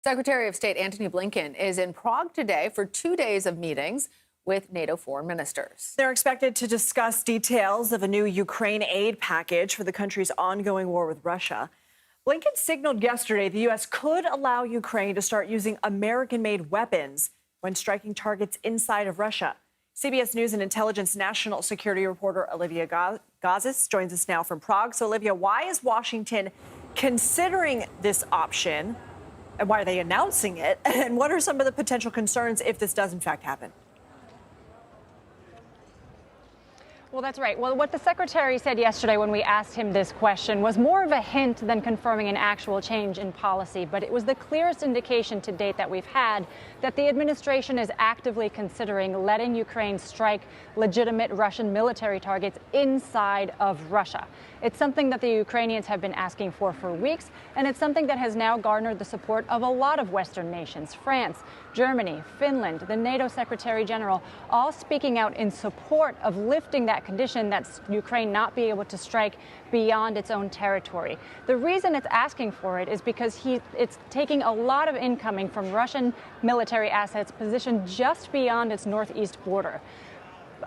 Secretary of State Antony Blinken is in Prague today for 2 days of meetings with NATO foreign ministers. They're expected to discuss details of a new Ukraine aid package for the country's ongoing war with Russia. Blinken signaled yesterday the U.S. could allow Ukraine to start using American-made weapons when striking targets inside of Russia. CBS News and Intelligence national security reporter Olivia Gazis joins us now from Prague. So, Olivia, why is Washington considering this option? And why are they announcing it? And what are some of the potential concerns if this does, in fact, happen? Well, that's right. Well, what the secretary said yesterday when we asked him this question was more of a hint than confirming an actual change in policy. But it was the clearest indication to date that we've had that the administration is actively considering letting Ukraine strike legitimate Russian military targets inside of Russia. It's something that the Ukrainians have been asking for weeks, and it's something that has now garnered the support of a lot of Western nations: France, Germany, Finland, the NATO Secretary General, all speaking out in support of lifting that condition that Ukraine not be able to strike beyond its own territory. The reason it's asking for it is because it's taking a lot of incoming from Russian military assets positioned just beyond its northeast border.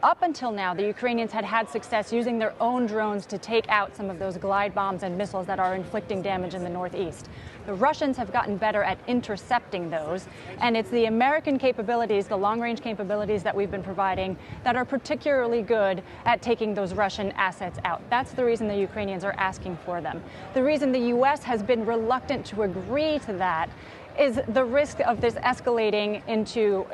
Up until now, the Ukrainians had success using their own drones to take out some of those glide bombs and missiles that are inflicting damage in the northeast. The Russians have gotten better at intercepting those, and it's the American capabilities, the long-range capabilities that we've been providing, that are particularly good at taking those Russian assets out. That's the reason the Ukrainians are asking for them. The reason the U.S. has been reluctant to agree to that is the risk of this escalating into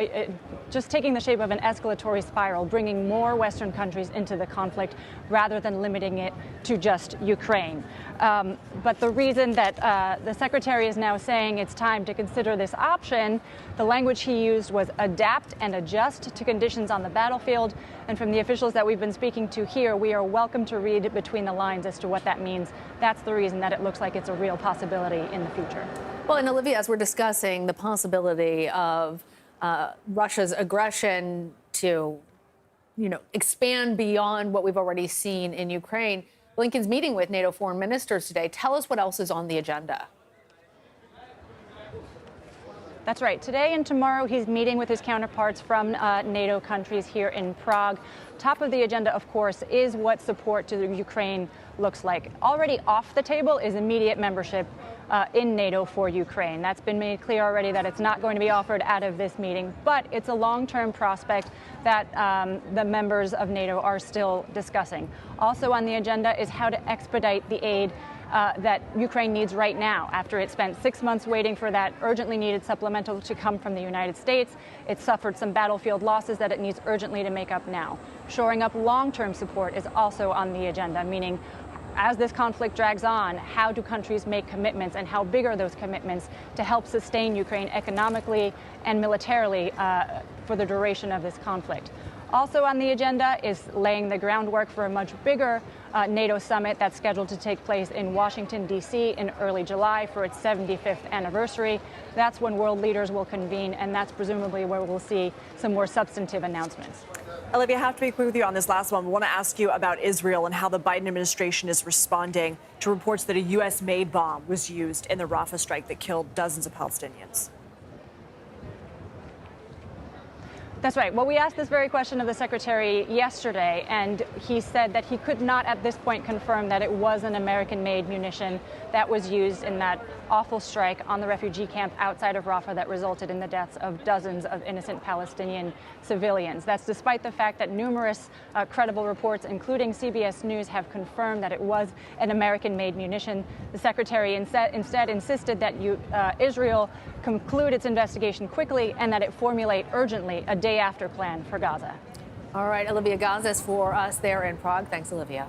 just taking the shape of an escalatory spiral, bringing more Western countries into the conflict rather than limiting it to just Ukraine. But the reason that the secretary is now saying it's time to consider this option, the language he used was adapt and adjust to conditions on the battlefield. And from the officials that we've been speaking to here, we are welcome to read between the lines as to what that means. That's the reason that it looks like it's a real possibility in the future. Well, and Olivia, as we're discussing the possibility of Russia's aggression to, expand beyond what we've already seen in Ukraine, Blinken's meeting with NATO foreign ministers today. Tell us what else is on the agenda. That's right. Today and tomorrow, he's meeting with his counterparts from NATO countries here in Prague. Top of the agenda, of course, is what support to Ukraine looks like. Already off the table is immediate membership in NATO for Ukraine. That's been made clear already that it's not going to be offered out of this meeting, but it's a long-term prospect that the members of NATO are still discussing. Also on the agenda is how to expedite the aid that Ukraine needs right now. After it spent 6 months waiting for that urgently needed supplemental to come from the United States, it suffered some battlefield losses that it needs urgently to make up now. Shoring up long-term support is also on the agenda, meaning as this conflict drags on, how do countries make commitments and how big are those commitments to help sustain Ukraine economically and militarily for the duration of this conflict? Also on the agenda is laying the groundwork for a much bigger NATO summit that's scheduled to take place in Washington, D.C. in early July for its 75th anniversary. That's when world leaders will convene, and that's presumably where we'll see some more substantive announcements. Olivia, I have to be quick with you on this last one. I want to ask you about Israel and how the Biden administration is responding to reports that a U.S.-made bomb was used in the Rafah strike that killed dozens of Palestinians. That's right. Well, we asked this very question of the secretary yesterday, and he said that he could not at this point confirm that it was an American-made munition that was used in that awful strike on the refugee camp outside of Rafah that resulted in the deaths of dozens of innocent Palestinian civilians. That's despite the fact that numerous credible reports, including CBS News, have confirmed that it was an American-made munition. The secretary instead insisted that Israel conclude its investigation quickly and that it formulate urgently a day-after plan for Gaza. All right, Olivia Gazis for us there in Prague. Thanks, Olivia.